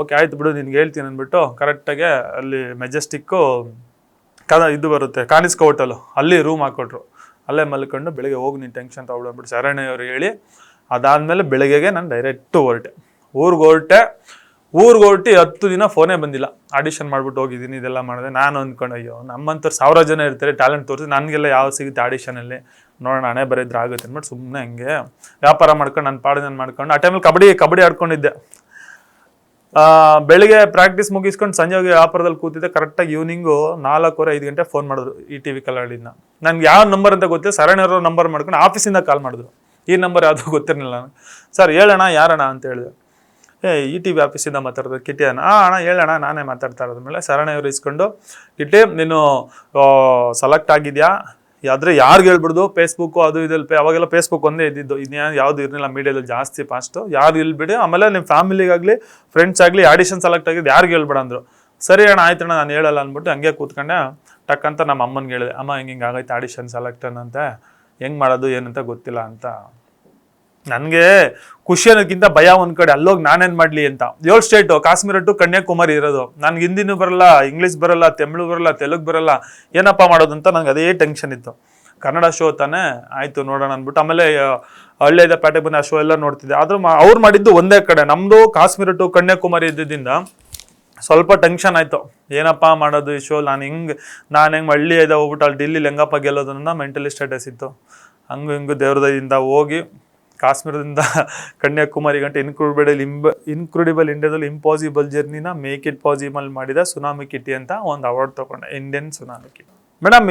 Okay ಆಯ್ತು ಬಿಡು ನಿನ್ಗೆ ಹೇಳ್ತೀನಿ ಅಂದ್ಬಿಟ್ಟು ಕರೆಕ್ಟಾಗಿ ಅಲ್ಲಿ ಮೆಜೆಸ್ಟಿಕ್ಕು ಇದು ಬರುತ್ತೆ ಕಾಣಿಸ್ಕೋ ಹೋಟೆಲು, ಅಲ್ಲಿ ರೂಮ್ ಹಾಕ್ಕೊಟ್ರು. ಅಲ್ಲೇ ಮಲ್ಕೊಂಡು ಬೆಳಿಗ್ಗೆ ಹೋಗಿ ನೀನು ಟೆನ್ಷನ್ ತೊಗೊಳ್ಬಿಟ್ಟು ಶರಣ್ಯವ್ರು ಹೇಳಿ ಅದಾದಮೇಲೆ ಬೆಳಗ್ಗೆಗೆ ನಾನು ಡೈರೆಕ್ಟು ಹೊರಟೆ. ಊರಿಗೆ ಹೊರಟಿ 10 ದಿನ ಫೋನೇ ಬಂದಿಲ್ಲ. ಆಡಿಷನ್ ಮಾಡ್ಬಿಟ್ಟು ಹೋಗಿದ್ದೀನಿ, ಇದೆಲ್ಲ ಮಾಡಿದೆ. ನಾನು ಅಂದ್ಕೊಂಡು ಅಯ್ಯೋ ನಮ್ಮಂಥವ್ರು 1000 ಜನ ಇರ್ತಾರೆ, ಟ್ಯಾಲೆಂಟ್ ತೋರಿಸಿ ನನಗೆಲ್ಲ ಯಾವ ಸಿಗುತ್ತೆ ಆಡಿಷನಲ್ಲಿ, ನೋಡೋಣ ಹಣೆ ಬರೆದ್ರೆ ಆಗುತ್ತೆ ಅಂದ್ಬಿಟ್ಟು ಸುಮ್ಮನೆ ಹಂಗೆ ವ್ಯಾಪಾರ ಮಾಡ್ಕೊಂಡು ನನ್ನ ಪಾಡು ನಾನು ಮಾಡ್ಕೊಂಡು ಆ ಟೈಮಲ್ಲಿ ಕಬಡ್ಡಿ ಆಡ್ಕೊಂಡಿದ್ದೆ. ಬೆಳಿಗ್ಗೆ ಪ್ರಾಕ್ಟೀಸ್ ಮುಗಿಸ್ಕೊಂಡು ಸಂಜೆ ಹೋಗಿ ವ್ಯಾಪಾರದಲ್ಲಿ ಕೂತಿದ್ದೆ. ಕರೆಕ್ಟಾಗಿ ಈವ್ನಿಂಗು 4:15 ಗಂಟೆ ಫೋನ್ ಮಾಡಿದ್ರು ETV ಕಲ್ಲಳ್ಳಿನ. ನನಗೆ ಯಾವ ನಂಬರ್ ಅಂತ ಗೊತ್ತಿಲ್ಲ, ಶರಣ್ಯವ್ರ ನಂಬರ್ ಮಾಡ್ಕೊಂಡು ಆಫೀಸಿಂದ ಕಾಲ್ ಮಾಡಿದ್ರು. ಈ ನಂಬರ್ ಯಾವುದೂ ಗೊತ್ತಿರಲಿಲ್ಲ ನನಗೆ. ಸರ್ ಹೇಳೋಣ ಯಾರಣ್ಣ ಅಂತ ಹೇಳಿದೆ. ETV ಆಫೀಸಿಂದ ಮಾತಾಡೋದು ಕಿಟ್ಟಿ ಅಣ್ಣ. ಅಣ್ಣ ಹೇಳೋಣ ನಾನೇ ಮಾತಾಡ್ತಾ ಇರೋದ್ಮೇಲೆ ಶರಣ್ಯವ್ರು ಇಸ್ಕೊಂಡು ಕಿಟ್ಟಿ ನೀನು ಸೆಲೆಕ್ಟ್ ಆಗಿದೆಯಾ, ಆದರೆ ಯಾರಿಗೆ ಹೇಳ್ಬಿಡ್ದು, ಫೇಸ್ಬುಕ್ಕು ಅದು ಇದಲ್ಲಿ ಅವಾಗೆಲ್ಲ ಫೇಸ್ಬುಕ್ ಒಂದೇ ಇದ್ದಿದ್ದು, ಇನ್ಯಾವುದು ಯಾವುದು ಇರಲಿಲ್ಲ ಮೀಡಿಯಾದಲ್ಲಿ ಜಾಸ್ತಿ ಫಾಸ್ಟು, ಯಾರು ಇಲ್ಬಿಡಿ, ಆಮೇಲೆ ನಿಮ್ಮ ಫ್ಯಾಮಿಲಿಗಾಗಲಿ ಫ್ರೆಂಡ್ಸ್ ಆಗಲಿ ಆಡಿಷನ್ ಸೆಲೆಕ್ಟ್ ಆಗಿದ್ದು ಯಾರಿಗೆ ಹೇಳ್ಬೇಡ ಅಂದರು. ಸರಿ ಅಣ್ಣ ಆಯ್ತಣ್ಣ ನಾನು ಹೇಳಲ್ಲ ಅಂದ್ಬಿಟ್ಟು ಹಂಗೆ ಕೂತ್ಕೊಂಡೆ. ಟಕ್ಕಂತ ನಮ್ಮ ಅಮ್ಮನಿಗೆ ಹೇಳಿದೆ, ಅಮ್ಮ ಹಿಂಗೆ ಆಗೈತೆ ಆಡಿಷನ್ ಸೆಲೆಕ್ಟನ್ ಅಂತ, ಹೆಂಗೆ ಮಾಡೋದು ಏನಂತ ಗೊತ್ತಿಲ್ಲ ಅಂತ. ನನಗೆ ಖುಷಿ ಅನ್ನೋದಕ್ಕಿಂತ ಭಯ ಒಂದು ಕಡೆ, ಅಲ್ಲೋಗಿ ನಾನೇನು ಮಾಡಲಿ ಅಂತ. 7 ಸ್ಟೇಟು, ಕಾಶ್ಮೀರ ಟು ಕನ್ಯಾಕುಮಾರಿ ಇರೋದು. ನನಗೆ ಹಿಂದಿನೂ ಬರಲ್ಲ, ಇಂಗ್ಲೀಷ್ ಬರಲ್ಲ, ತಮಿಳು ಬರಲ್ಲ, ತೆಲುಗು ಬರಲ್ಲ, ಏನಪ್ಪ ಮಾಡೋದು ಅಂತ ನನಗೆ ಅದೇ ಟೆನ್ಷನ್ ಇತ್ತು. ಕನ್ನಡ ಶೋ ತಾನೇ ಆಯಿತು ನೋಡೋಣ ಅಂದ್ಬಿಟ್ಟು ಆಮೇಲೆ ಹಳ್ಳಿಯಿಂದ ಪೇಟೆ ಬಂದು ಆ ಶೋ ಎಲ್ಲ ನೋಡ್ತಿದ್ದೆ. ಆದರೂ ಅವ್ರು ಮಾಡಿದ್ದು ಒಂದೇ ಕಡೆ, ನಮ್ಮದು ಕಾಶ್ಮೀರ ಟು ಕನ್ಯಾಕುಮಾರಿ ಇದ್ದಿದ್ದರಿಂದ ಸ್ವಲ್ಪ ಟೆನ್ಷನ್ ಆಯಿತು. ಏನಪ್ಪ ಮಾಡೋದು ಈ ಶೋ, ನಾನು ಹೆಂಗೆ ಹಳ್ಳಿ ಇದೆ ಹೋಗ್ಬಿಟ್ಟು ಅಲ್ಲಿ ಡೆಲ್ಲಿಲಿ ಹೆಂಗಪ್ಪ ಗೆಲ್ಲೋದನ್ನ ಮೆಂಟಲಿ ಸ್ಟೇಟಸ್ ಇತ್ತು. ಹಂಗೂ ಹಿಂಗೂ ದೇವ್ರದಿಂದ ಹೋಗಿ ಕಾಶ್ಮೀರದಿಂದ ಕನ್ಯಾಕುಮಾರಿ ಗಂಟೆ ಇನ್ಕ್ರೆಡಿಬಲ್ ಇಂಡಿಯಾದಲ್ಲಿ ಇಂಪಾಸಿಬಲ್ ಜರ್ನಿನ ಮೇಕ್ ಇಟ್ ಪಾಸಿಬಲ್ ಮಾಡಿದ ಸುನಾಮಿ ಕಿಟ್ಟಿ ಅಂತ ಒಂದು ಅವಾರ್ಡ್ ತೊಗೊಂಡೆ, ಇಂಡಿಯನ್ ಸುನಾಮಿ ಕಿಟ್ಟಿ. ಮೇಡಮ್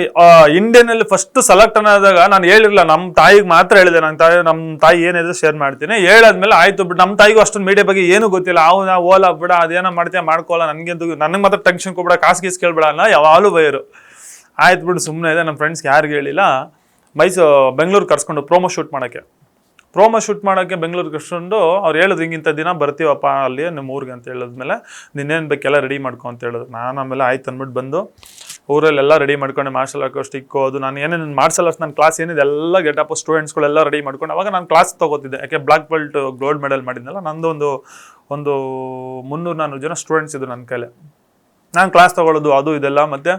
ಇಂಡಿಯನಲ್ಲಿ ಫಸ್ಟ್ ಸೆಲೆಕ್ಟ್ ಅನ್ನೋದಾಗ ನಾನು ಹೇಳಿರಲಿಲ್ಲ, ನಮ್ಮ ತಾಯಿಗೆ ಮಾತ್ರ ಹೇಳಿದೆ. ನಮ್ಮ ತಾಯಿ ಏನಿದೆ ಶೇರ್ ಮಾಡ್ತೀನಿ ಹೇಳಾದ್ಮೇಲೆ ಆಯ್ತು ಬಿಟ್ಟು. ನಮ್ಮ ತಾಯಿಗೂ ಅಷ್ಟೊಂದು ಮೀಡಿಯಾ ಬಗ್ಗೆ ಏನೂ ಗೊತ್ತಿಲ್ಲ. ಓಲಾ ಬಿಡ ಅದೇನೋ ಮಾಡ್ತೀಯ ಮಾಡ್ಕೊಳ್ಳ, ನನಗೆ ಮಾತ್ರ ಟೆನ್ಷನ್ ಕೊಡ್ಬೇಡ, ಕಾಸು ಗೀಸ್ ಕೇಳ್ಬೇಡ ಅಲ್ಲ, ಯಾವಾಗಲೂ ಬೈರು. ಆಯ್ತು ಬಿಡು ಸುಮ್ಮನೆ ಇದೆ. ನಮ್ಮ ಫ್ರೆಂಡ್ಸ್ಗೆ ಯಾರಿಗೆ ಹೇಳಿಲ್ಲ. ಬೆಂಗಳೂರು ಕರ್ಸ್ಕೊಂಡು ಪ್ರೋಮೋ ಶೂಟ್ ಮಾಡೋಕ್ಕೆ ಬೆಂಗಳೂರು ಕರ್ಸ್ಕೊಂಡು ಅವ್ರು ಹೇಳಿದ್ರು ಹಿಂಗಿಂಥ ದಿನ ಬರ್ತೀವಪ್ಪ ಅಲ್ಲಿ ನಿಮ್ಮ ಊರಿಗೆ ಅಂತ ಹೇಳಿದ್ಮೇಲೆ ನಿನ್ನೇನು ಬೇಕೆಲ್ಲ ರೆಡಿ ಮಾಡ್ಕೊ ಅಂತ ಹೇಳಿದ್ರು. ನಾನು ಆಮೇಲೆ ಆಯ್ತು ಅಂದ್ಬಿಟ್ಟು ಬಂದು ಊರಲ್ಲೆಲ್ಲ ರೆಡಿ ಮಾಡ್ಕೊಂಡೆ. ಮಾರ್ಷಲ್ ಆರ್ಟ್ ಸ್ಟಿಕ್ಕು ಅದು ನಾನು ಏನೇನು ಮಾರ್ಷಲ್ ಆರ್ಟ್ಸ್ ನನ್ನ ಕ್ಲಾಸ್ ಏನಿದೆ ಎಲ್ಲ ಗೆಟಪ್ ಸ್ಟೂಡೆಂಟ್ಸ್ಗಳೆಲ್ಲ ರೆಡಿ ಮಾಡ್ಕೊಂಡು ಅವಾಗ ನಾನು ಕ್ಲಾಸ್ ತೊಗೋತಿದ್ದೆ. ಯಾಕೆ ಬ್ಲ್ಯಾಕ್ ಬೆಲ್ಟ್ ಗೋಲ್ಡ್ ಮೆಡಲ್ ಮಾಡಿದ್ನಲ್ಲ, ನಂದು ಒಂದು 300-400 ಜನ ಸ್ಟೂಡೆಂಟ್ಸ್ ಇದ್ರು ನನ್ನ ಕೈಲಿ. ನಾನು ಕ್ಲಾಸ್ ತೊಗೊಳ್ಳೋದು ಅದು ಇದೆಲ್ಲ, ಮತ್ತು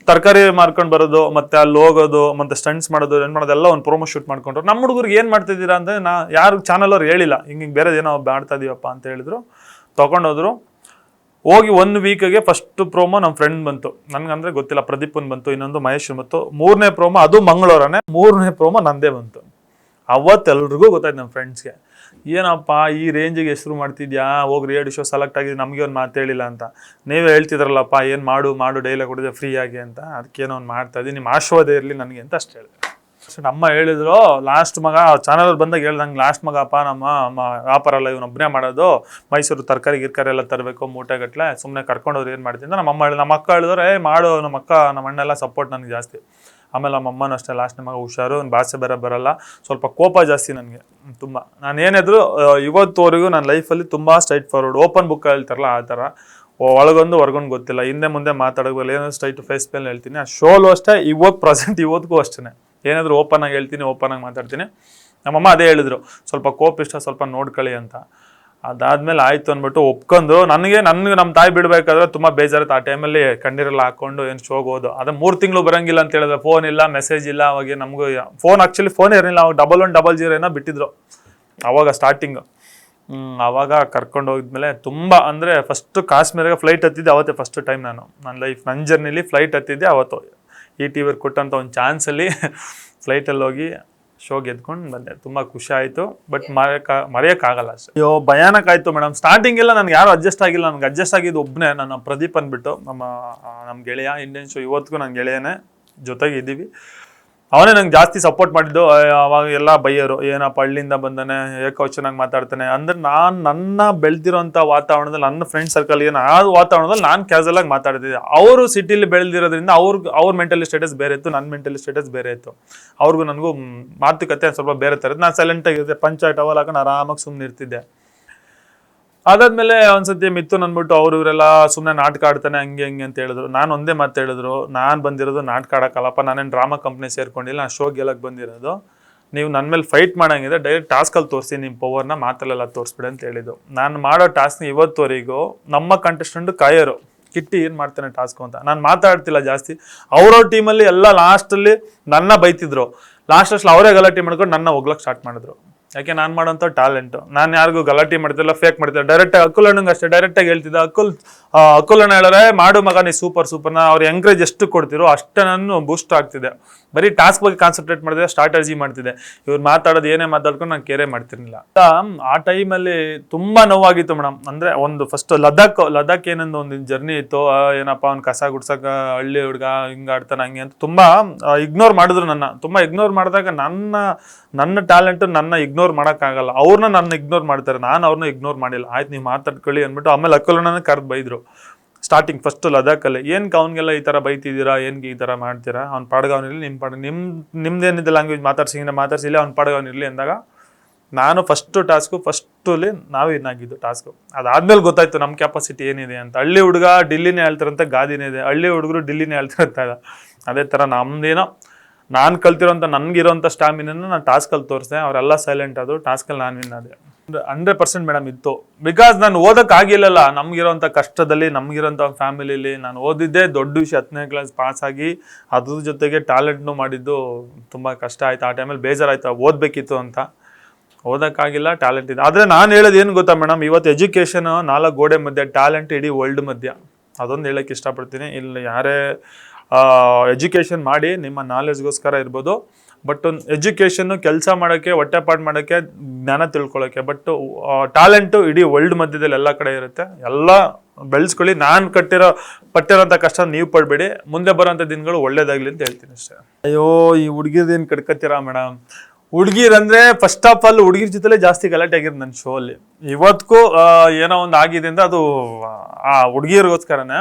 ತರಕಾರಿ ಮಾರ್ಕೊಂಡು ಬರೋದು, ಮತ್ತೆ ಅಲ್ಲಿ ಹೋಗೋದು, ಮತ್ತೆ ಸ್ಟಂಟ್ಸ್ ಮಾಡೋದು, ಏನು ಮಾಡೋದೆಲ್ಲ ಒಂದು ಪ್ರೋಮೋ ಶೂಟ್ ಮಾಡ್ಕೊಂಡ್ರು. ನಮ್ಮ ಹುಡುಗರಿಗೆ ಏನು ಮಾಡ್ತಿದ್ದೀರಾ ಅಂದರೆ ಯಾರು ಚಾನಲ್ ಅವ್ರು ಹೇಳಿಲ್ಲ, ಹಿಂಗೆ ಬೇರೆದೇನೋ ಮಾಡ್ತಾ ಇದೀವಪ್ಪ ಅಂತ ಹೇಳಿದ್ರು. ತೊಗೊಂಡೋದ್ರು. ಹೋಗಿ 1 ವೀಕಿಗೆ ಫಸ್ಟ್ ಪ್ರೋಮೋ ನಮ್ಮ ಫ್ರೆಂಡ್ ಬಂತು, ನನಗಂದ್ರೆ ಗೊತ್ತಿಲ್ಲ, ಪ್ರದೀಪನ್ ಬಂತು, ಇನ್ನೊಂದು ಮಹೇಶ್ ಬಂತು. 3ನೇ ಪ್ರೋಮೋ ಅದು ಮಂಗಳೂರನೇ, 3ನೇ ಪ್ರೋಮೋ ನಂದೇ ಬಂತು. ಅವತ್ತೆಲ್ರಿಗೂ ಗೊತ್ತಾಯ್ತು ನಮ್ಮ ಫ್ರೆಂಡ್ಸ್ಗೆ, ಏನಪ್ಪ ಈ ರೇಂಜಿಗೆ ಹೆಸರು ಮಾಡ್ತಿದ್ಯಾ, ಹೋಗಿ ರಿಯಾಲಿಟಿ ಶೋ ಸೆಲೆಕ್ಟ್ ಆಗಿದೆ, ನಮಗೆ ಒಂದು ಮಾತು ಹೇಳಿಲ್ಲ ಅಂತ. ನೀವೇ ಹೇಳ್ತಿದ್ರಲ್ಲಪ್ಪ ಏನು ಮಾಡು ಡೈಲಾಗ್ ಕೊಡಿದೆ ಫ್ರೀಯಾಗಿ ಅಂತ, ಅದಕ್ಕೇನೋ ಒಂದು ಮಾಡ್ತಾ ಇದ್ದೀನಿ, ನಿಮ್ಮ ಆಶೀರ್ವಾದ ಇರಲಿ ನನಗೆ ಅಂತ ಅಷ್ಟು ಹೇಳಿದೆ. ನಮ್ಮ ಹೇಳಿದ್ರು ಲಾಸ್ಟ್ ಮಗ ಚಾನಲ್ ಬಂದಾಗ ಹೇಳ್ದಂಗೆ, ಲಾಸ್ಟ್ ಮಗಪ್ಪ ನಮ್ಮ ವ್ಯಾಪಾರ ಎಲ್ಲ ಇವನೊಬ್ಬನೇ ಮಾಡೋದು, ಮೈಸೂರು ತರಕಾರಿ ಗಿರ್ಕಾರಿ ಎಲ್ಲ ತರಬೇಕು ಮೂಟೆಗಟ್ಟಲೆ, ಸುಮ್ಮನೆ ಕರ್ಕೊಂಡವ್ರು ಏನು ಮಾಡ್ತೀನಿ ಅಂತ ನಮ್ಮ ಅಕ್ಕ ಹೇಳಿದ್ರು. ಮಾಡು, ನಮ್ಮ ಅಕ್ಕ ನಮ್ಮ ಅಣ್ಣ ಎಲ್ಲ ಸಪೋರ್ಟ್ ನನಗೆ ಜಾಸ್ತಿ. ಆಮೇಲೆ ನಮ್ಮ ಅಮ್ಮನೂ ಅಷ್ಟೇ, ಲಾಸ್ಟ್ ಮಗ ಹುಷಾರು, ಭಾಷೆ ಬರಲ್ಲ, ಸ್ವಲ್ಪ ಕೋಪ ಜಾಸ್ತಿ ನನಗೆ ತುಂಬ. ನಾನು ಏನಿದ್ರು ಇವತ್ತುವರೆಗೂ ನನ್ನ ಲೈಫಲ್ಲಿ ತುಂಬ ಸ್ಟ್ರೈಟ್ ಫಾರ್ವರ್ಡ್, ಓಪನ್ ಬುಕ್ ಹೇಳ್ತಾರಲ್ಲ ಆ ಥರ, ಒಳಗೊಂದು ಹೊರಗೊಂದು ಗೊತ್ತಿಲ್ಲ, ಹಿಂದೆ ಮುಂದೆ ಮಾತಾಡೋಲ್ಲ, ಏನೋ ಸ್ಟ್ರೈಟ್ ಫೇಸ್ ಮೇಲೆ ಹೇಳ್ತೀನಿ. ಆ ಶೋಲು ಅಷ್ಟೇ, ಇವತ್ತಿಗೂ ಅಷ್ಟೇ, ಏನಾದರೂ ಓಪನ್ ಆಗಿ ಹೇಳ್ತೀನಿ, ಓಪನ್ ಆಗಿ ಮಾತಾಡ್ತೀನಿ. ನಮ್ಮಮ್ಮ ಅದೇ ಹೇಳಿದ್ರು, ಸ್ವಲ್ಪ ಕೋಪ ಇಷ್ಟ ಸ್ವಲ್ಪ ನೋಡ್ಕೊಳ್ಳಿ ಅಂತ. ಅದಾದ್ಮೇಲೆ ಆಯ್ತು ಅಂದ್ಬಿಟ್ಟು ಒಪ್ಕೊಂಡು, ನನಗೆ ನಮ್ಮ ತಾಯಿ ಬಿಡಬೇಕಾದ್ರೆ ತುಂಬ ಬೇಜಾರಿತ್ತು. ಆ ಟೈಮಲ್ಲಿ ಕಣ್ಣೀರೆಲ್ಲ ಹಾಕೊಂಡು ಏನು ಶೋಗೋದು, ಅದು 3 ತಿಂಗಳು ಬರೋಂಗಿಲ್ಲ ಅಂತ ಹೇಳಿದ್ರೆ, ಫೋನ್ ಇಲ್ಲ, ಮೆಸೇಜ್ ಇಲ್ಲ. ಅವಾಗ ನಮಗೂ ಫೋನ್ ಇರಲಿಲ್ಲ. ಅವಾಗ 1100 ಏನೋ ಬಿಟ್ಟಿದ್ರು ಅವಾಗ ಸ್ಟಾರ್ಟಿಂಗ್. ಅವಾಗ ಕರ್ಕೊಂಡು ಹೋಗಿದ್ಮೇಲೆ ತುಂಬ ಅಂದರೆ ಫಸ್ಟ್ ಕಾಶ್ಮೀರಿಗೆ ಫ್ಲೈಟ್ ಹತ್ತಿದ್ದೆ ಅವತ್ತೇ ಫಸ್ಟ್ ಟೈಮ್. ನನ್ನ ಜರ್ನಿಲಿ ಫ್ಲೈಟ್ ಹತ್ತಿದ್ದೆ ಅವತ್ತು. ETV ಕೊಟ್ಟಂಥ ಒಂದು ಚಾನ್ಸಲ್ಲಿ ಫ್ಲೈಟಲ್ಲಿ ಹೋಗಿ ಶೋ ಗೆದ್ಕೊಂಡು ಬಂದೆ. ತುಂಬ ಖುಷಿ ಆಯಿತು, ಬಟ್ ಮರೆಯೋಕ್ಕಾಗಲ್ಲ ಅಷ್ಟೇ. ಅಯ್ಯೋ ಭಯಾನಕ ಆಯಿತು ಮೇಡಮ್. ಸ್ಟಾರ್ಟಿಂಗ್ ಎಲ್ಲ ನನಗೆ ಯಾರು ಅಡ್ಜಸ್ಟ್ ಆಗಿಲ್ಲ. ನನಗೆ ಅಡ್ಜಸ್ಟ್ ಆಗಿದ್ದು ಒಬ್ಬನೇ, ನನ್ನ ಪ್ರದೀಪ್ ಅಂದ್ಬಿಟ್ಟು ನಮ್ಮ ಗೆಳೆಯ, ಇಂಡಿಯನ್ ಶೋ ಇವತ್ತಿಗೂ ನನ್ನ ಗೆಳೆಯನೇ, ಜೊತೆಗೆ ಇದ್ದೀವಿ. ಅವನೇ ನಂಗೆ ಜಾಸ್ತಿ ಸಪೋರ್ಟ್ ಮಾಡಿದ್ದು. ಅವಾಗ ಎಲ್ಲ ಬೈಯರು, ಏನಪ್ಪ ಹಳ್ಳಿಯಿಂದ ಬಂದಾನೆ, ಏಕವಚನಾಗಿ ಮಾತಾಡ್ತಾನೆ ಅಂದರೆ. ನನ್ನ ಬೆಳೆದಿರೋಂಥ ವಾತಾವರಣದಲ್ಲಿ, ನನ್ನ ಫ್ರೆಂಡ್ ಸರ್ಕಲ್ ಏನು ಆ ವಾತಾವರಣದಲ್ಲಿ ನಾನು ಕ್ಯಾಸುವಲ್ ಆಗಿ ಮಾತಾಡ್ತಿದ್ದೆ. ಅವರು ಸಿಟಿಲಿ ಬೆಳೆದಿರೋದ್ರಿಂದ ಅವ್ರ ಮೆಂಟಲಿ ಸ್ಟೇಟಸ್ ಬೇರೆ ಇತ್ತು, ನನ್ನ ಮೆಂಟಲಿ ಸ್ಟೇಟಸ್ ಬೇರೆ ಇತ್ತು. ಅವ್ರಿಗೂ ನನಗೂ ಮಾತುಕತೆ ಸ್ವಲ್ಪ ಬೇರೆ ಥರ. ನಾನು ಸೈಲೆಂಟಾಗಿದ್ದೆ, ಪಂಚಾಯತ್ ಟವಲ್ ಹಾಕೊಂಡು ಆರಾಮಾಗಿ ಸುಮ್ಮನೆ ಇರ್ತಿದ್ದೆ. ಅದಾದ್ಮೇಲೆ ಒಂದ್ಸತಿ ಮಿಥುನ್ ಅಂದ್ಬಿಟ್ಟು ಇವರೆಲ್ಲ ಸುಮ್ಮನೆ ನಾಟಕ ಆಡ್ತಾನೆ ಹಂಗೆ ಅಂತ ಹೇಳಿದ್ರು. ನಾನು ಒಂದೇ ಮಾತು ಹೇಳಿದ್ರು, ನಾನು ಬಂದಿರೋದು ನಾಟಕ ಆಡೋಕ್ಕಲ್ಲಪ್ಪ, ನಾನೇನು ಡ್ರಾಮಾ ಕಂಪ್ನಿ ಸೇರ್ಕೊಂಡಿಲ್ಲ, ನಾನು ಶೋ ಗೆಲ್ಲಕ್ಕೆ ಬಂದಿರೋದು. ನೀವು ನನ್ನ ಮೇಲೆ ಫೈಟ್ ಮಾಡೋಂಗಿದೆ ಡೈರೆಕ್ಟ್ ಟಾಸ್ಕಲ್ಲಿ ತೋರಿಸಿ ನಿಮ್ಮ ಪವರ್ನ ಮಾತಲ್ಲೆಲ್ಲ ತೋರಿಸ್ಬಿಡಿ ಅಂತ ಹೇಳಿದ್ದು. ನಾನು ಮಾಡೋ ಟಾಸ್ಕ್ನ ಇವತ್ತುವರೆಗೂ ನಮ್ಮ ಕಂಟೆಸ್ಟೆಂಟ್ ಕಾಯೋರು ಕಿಟ್ಟಿ ಏನು ಮಾಡ್ತಾನೆ ಟಾಸ್ಕು ಅಂತ. ನಾನು ಮಾತಾಡ್ತಿಲ್ಲ ಜಾಸ್ತಿ. ಅವ್ರವ್ರ ಟೀಮಲ್ಲಿ ಎಲ್ಲ ಲಾಸ್ಟಲ್ಲಿ ನನ್ನ ಬೈತಿದ್ರು, ಲಾಸ್ಟಲ್ಲಿ ಅವರೇ ಗಲಾಟೆ ಮಾಡ್ಕೊಂಡು ನನ್ನ ಹೋಗ್ಲಕ್ಕೆ ಸ್ಟಾರ್ಟ್ ಮಾಡಿದ್ರು. ಯಾಕೆ ನಾನು ಮಾಡೋಂಥ ಟ್ಯಾಲೆಂಟು. ನಾನು ಯಾರಿಗೂ ಗಲಾಟೆ ಮಾಡ್ತಿಲ್ಲ, ಫೇಕ್ ಮಾಡ್ತಿಲ್ಲ. ಡೈರೆಕ್ಟಾಗಿ ಅಕ್ಕುಲ್ ಅಣ್ಣಂಗೆ ಅಷ್ಟೇ ಡೈರೆಕ್ಟಾಗಿ ಹೇಳ್ತಿದ್ದೆ. ಅಕ್ಕುಲ್ ಅಣ್ಣ ಹೇಳೋರೆ ಮಾಡು ಮಗ ನೀ ಸೂಪರ್ನ ಅವ್ರು ಎಂಕರೇಜ್ ಎಷ್ಟು ಕೊಡ್ತಿರೋ ಅಷ್ಟೇ ನಾನು ಬೂಸ್ಟ್ ಆಗ್ತಿದೆ. ಬರೀ ಟಾಸ್ಕ್ ಬಗ್ಗೆ ಕಾನ್ಸಂಟ್ರೇಟ್ ಮಾಡ್ತಿದ್ದೆ, ಸ್ಟ್ರಾಟಜಿ ಮಾಡ್ತಿದ್ದೆ. ಇವ್ರು ಮಾತಾಡೋದು ಏನೇ ಮಾತಾಡ್ಕೊಂಡು ನಾನು ಕೇರೆ ಮಾಡ್ತಿರ್ಲಿಲ್ಲ. ಆ ಟೈಮಲ್ಲಿ ತುಂಬ ನೋವಾಗಿತ್ತು ಮೇಡಮ್. ಅಂದರೆ ಒಂದು ಫಸ್ಟ್ ಲದಾಖ್ ಏನಂದು ಒಂದು ಜರ್ನಿ ಇತ್ತು. ಏನಪ್ಪ ಅವ್ನು ಕಸ ಗುಡ್ಸಕ್ಕೆ ಹಳ್ಳಿ ಹುಡುಗ ಹಿಂಗೆ ಆಡ್ತಾನೆ ಹಂಗೆ ಅಂತ ತುಂಬ ಇಗ್ನೋರ್ ಮಾಡಿದ್ರು ನನ್ನ. ತುಂಬ ಇಗ್ನೋರ್ ಮಾಡಿದಾಗ ನನ್ನ ಟ್ಯಾಲೆಂಟು ನನ್ನ ಇಗ್ನೋರ್ ಮಾಡೋಕ್ಕಾಗಲ್ಲ. ಅವ್ರನ್ನ ನನ್ನ ಇಗ್ನೋರ್ ಮಾಡ್ತಾರೆ, ನಾನು ಅವ್ರನ್ನ ಇಗ್ನೋರ್ ಮಾಡಿಲ್ಲ. ಆಯ್ತು ನೀವು ಮಾತಾಡ್ಕೊಳ್ಳಿ ಅಂದ್ಬಿಟ್ಟು ಆಮೇಲೆ ಅಕ್ಕಲನ್ನ ಕರೆದು ಬೈದರು. ಸ್ಟಾರ್ಟಿಂಗ್ ಫಸ್ಟು ಲದಾಖಲ್ಲಿ ಏನಕ್ಕೆ ಅವ್ನಿಗೆಲ್ಲ ಈ ಥರ ಬೈತಿದ್ದೀರಾ, ಏನಕ್ಕೆ ಈ ಥರ ಮಾಡ್ತೀರಾ, ಅವ್ನ ಪಾಡ್ಗೆ ಅವನಿರಲಿ, ನಿಮ್ಮ ಪಾಡ್ಗೆ ನಿಮ್ದೇನಿದೆ ಲ್ಯಾಂಗ್ವೇಜ್ ಮಾತಾಡ್ಸಿಲ್ಲ, ಅವ್ನ ಪಾಡ್ಗೆ ಅವನಿರಲಿ ಅಂದಾಗ ನಾನು ಫಸ್ಟಲ್ಲಿ ನಾವು ಇನ್ನಾಗಿದ್ದು ಟಾಸ್ಕು. ಅದಾದ್ಮೇಲೆ ಗೊತ್ತಾಯ್ತು ನಮ್ಮ ಕೆಪಾಸಿಟಿ ಏನಿದೆ ಅಂತ. ಹಳ್ಳಿ ಹುಡುಗ ಡಿಲ್ಲಿನೇ ಹೇಳ್ತಾರಂತೆ ಗಾದಿನೇ ಇದೆ, ಹಳ್ಳಿ ಹುಡುಗರು ಡಿಲ್ಲಿನೇ ಹೇಳ್ತಾರಂತ. ಅದೇ ಥರ ನಮ್ದೇನೋ ನಾನು ಕಲ್ತಿರೋಂಥ ನನಗಿರೋಂಥ ಸ್ಟ್ಯಾಮಿನನ್ನು ನಾನು ಟಾಸ್ಕಲ್ಲಿ ತೋರಿಸಿದೆ. ಅವರೆಲ್ಲ ಸೈಲೆಂಟ್ ಆದರು. ಟಾಸ್ಕಲ್ಲಿ ನಾನು ವಿನ್ ಆದೆ 100% ಮೇಡಮ್ ಇತ್ತು. ಬಿಕಾಸ್ ನಾನು ಓದೋಕ್ಕಾಗಿಲ್ಲಲ್ಲ. ನಮಗಿರೋಂಥ ಕಷ್ಟದಲ್ಲಿ, ನಮಗಿರೋಂಥ ಫ್ಯಾಮಿಲಿಲಿ ನಾನು ಓದಿದ್ದೆ ದೊಡ್ಡ ವಿಷಯ. 10ನೇ ಕ್ಲಾಸ್ ಪಾಸಾಗಿ ಅದ್ರ ಜೊತೆಗೆ ಟ್ಯಾಲೆಂಟ್ನು ಮಾಡಿದ್ದು ತುಂಬ ಕಷ್ಟ ಆಯಿತು. ಆ ಟೈಮಲ್ಲಿ ಬೇಜಾರಾಯಿತು, ಓದಬೇಕಿತ್ತು ಅಂತ. ಓದೋಕ್ಕಾಗಿಲ್ಲ, ಟ್ಯಾಲೆಂಟ್ ಇದೆ. ಆದರೆ ನಾನು ಹೇಳೋದು ಏನು ಗೊತ್ತಾ ಮೇಡಮ್, ಇವತ್ತು ಎಜುಕೇಷನ್ 4 ಗೋಡೆ ಮಧ್ಯೆ, ಟ್ಯಾಲೆಂಟ್ ಇಡೀ ವರ್ಲ್ಡ್ ಮಧ್ಯ. ಅದೊಂದು ಹೇಳೋಕ್ಕೆ ಇಷ್ಟಪಡ್ತೀನಿ. ಇಲ್ಲಿ ಯಾರೇ ಎಜುಕೇಷನ್ ಮಾಡಿ ನಿಮ್ಮ ನಾಲೆಜ್ಗೋಸ್ಕರ ಇರ್ಬೋದು, ಬಟ್ ಒಂದು ಎಜುಕೇಷನ್ನು ಕೆಲಸ ಮಾಡೋಕ್ಕೆ, ಹೊಟ್ಟೆಪಾಡು ಮಾಡೋಕ್ಕೆ, ಜ್ಞಾನ ತಿಳ್ಕೊಳ್ಳೋಕ್ಕೆ. ಬಟ್ ಟ್ಯಾಲೆಂಟು ಇಡೀ ವರ್ಲ್ಡ್ ಮಧ್ಯದಲ್ಲಿ ಎಲ್ಲ ಕಡೆ ಇರುತ್ತೆ. ಎಲ್ಲ ಬೆಳೆಸ್ಕೊಳ್ಳಿ. ನಾನು ಪಟ್ಟಿರೋಂಥ ಕಷ್ಟ ನೀವು ಪಡಬೇಡಿ. ಮುಂದೆ ಬರೋಂಥ ದಿನಗಳು ಒಳ್ಳೇದಾಗಲಿ ಅಂತ ಹೇಳ್ತೀನಿ ಅಷ್ಟೇ. ಅಯ್ಯೋ ಈ ಹುಡುಗಿರ್ದೇನು ಕಡ್ಕತ್ತೀರಾ ಮೇಡಮ್. ಹುಡುಗಿರಂದ್ರೆ ಫಸ್ಟ್ ಆಫ್ ಆಲ್ ಹುಡುಗಿರ ಜೊತೆಲೇ ಜಾಸ್ತಿ ಗಲಾಟೆ ಆಗಿರೋದು ನನ್ನ ಶೋ ಅಲ್ಲಿ. ಇವತ್ತಿಗೂ ಏನೋ ಒಂದು ಆಗಿದೆ ಅಂದರೆ ಅದು ಆ ಹುಡುಗಿಯರಿಗೋಸ್ಕರನೇ.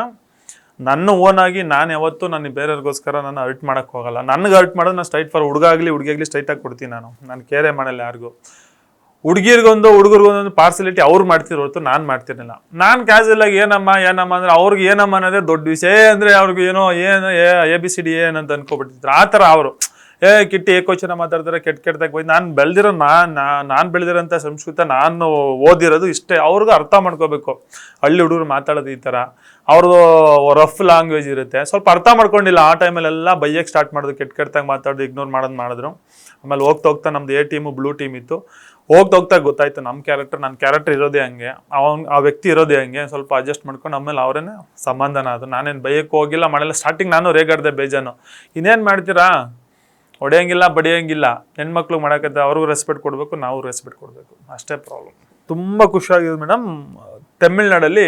ನನ್ನ ಓನಾಗಿ ನಾನು ಯಾವತ್ತೂ ನಾನು ಬೇರೆಯವ್ರಿಗೋಸ್ಕರ ನಾನು ಹರ್ಟ್ ಮಾಡೋಕ್ಕೆ ಹೋಗಲ್ಲ. ನನಗೆ ಹರ್ಟ್ ಮಾಡೋದು ನಾನು ಸ್ಟ್ರೈಟ್ ಫಾರ್ ಹುಡುಗಾಗಲಿ ಹುಡುಗಿಯಾಗಲಿ ಸ್ಟ್ರೈಟಾಗಿ ಕೊಡ್ತೀನಿ. ನಾನು ಕೇರೆ ಮಾಡಲ್ಲ ಯಾರಿಗೂ. ಹುಡುಗರಿಗೊಂದು ಪಾರ್ಸಲಿಟಿ ಅವ್ರು ಮಾಡ್ತಿರೋ ಹೊರತು ನಾನು ಮಾಡ್ತಿರಲಿಲ್ಲ. ನಾನು ಕ್ಯಾಶುವಲ್ ಆಗಿ ಏನಮ್ಮ ಅಂದರೆ ಅವ್ರಿಗೆ ಏನಮ್ಮ ಅನ್ನೋದೇ ದೊಡ್ಡ ವಿಷಯ. ಅಂದರೆ ಅವ್ರಿಗೆ ಏನು ABCD ಏನಂತ ಅನ್ಕೊಬಿಟ್ಟಿದ್ರು. ಆ ಥರ ಅವರು ಕಿಟ್ಟಿ ಏಕೋಚನ ಮಾತಾಡ್ತಾರೆ, ಕೆಟ್ಟದಾಗಿ ಹೋಯ್ತು. ನಾನು ಬೆಳೆದಿರೋಂಥ ಸಂಸ್ಕೃತ, ನಾನು ಓದಿರೋದು ಇಷ್ಟೇ. ಅವ್ರಿಗೂ ಅರ್ಥ ಮಾಡ್ಕೋಬೇಕು. ಹಳ್ಳಿ ಹುಡುಗರು ಮಾತಾಡೋದು ಈ ಥರ, ಅವ್ರದ್ದು ರಫ್ ಲ್ಯಾಂಗ್ವೇಜ್ ಇರುತ್ತೆ. ಸ್ವಲ್ಪ ಅರ್ಥ ಮಾಡ್ಕೊಂಡಿಲ್ಲ. ಆ ಟೈಮಲ್ಲೆಲ್ಲ ಬೈಯಕ್ಕೆ ಸ್ಟಾರ್ಟ್ ಮಾಡೋದು, ಕೆಟ್ಟದಾಗಿ ಮಾತಾಡೋದು, ಇಗ್ನೋರ್ ಮಾಡಿದ್ರು. ಆಮೇಲೆ ಹೋಗ್ತಾ ನಮ್ದು A ಟೀಮು ಬ್ಲೂ ಟೀಮ್ ಇತ್ತು. ಹೋಗ್ತಾ ಗೊತ್ತಾಯ್ತು ನನ್ನ ಕ್ಯಾರೆಕ್ಟರ್ ಇರೋದೇ ಹಂಗೆ, ಆ ವ್ಯಕ್ತಿ ಇರೋದೇ ಹಂಗೆ. ಸ್ವಲ್ಪ ಅಡ್ಜಸ್ಟ್ ಮಾಡ್ಕೊಂಡು ಆಮೇಲೆ ಅವರೇನೆ ಸಮಾಧಾನ ಅದು. ನಾನೇನು ಬೈಯಕ್ಕೆ ಹೋಗಿಲ್ಲ, ಮಾಡಲ್ಲ. ಸ್ಟಾರ್ಟಿಂಗ್ ನಾನು ರೇಗಾಡ್ದೆ ಬೇಜಾನು. ಇನ್ನೇನು ಮಾಡ್ತೀರಾ, ಹೊಡೆಯಂಗಿಲ್ಲ, ಬಡಿಯಂಗಿಲ್ಲ. ಹೆಣ್ಮಕ್ಳು ಮಾಡೋಕ್ಕಂತ ಅವ್ರಿಗೂ ರೆಸ್ಪೆಕ್ಟ್ ಕೊಡಬೇಕು, ನಾವು ರೆಸ್ಪೆಕ್ಟ್ ಕೊಡಬೇಕು, ಅಷ್ಟೇ ಪ್ರಾಬ್ಲಮ್. ತುಂಬ ಖುಷಿಯಾಗಿದೆ ಮೇಡಮ್. ತಮಿಳ್ನಾಡಲ್ಲಿ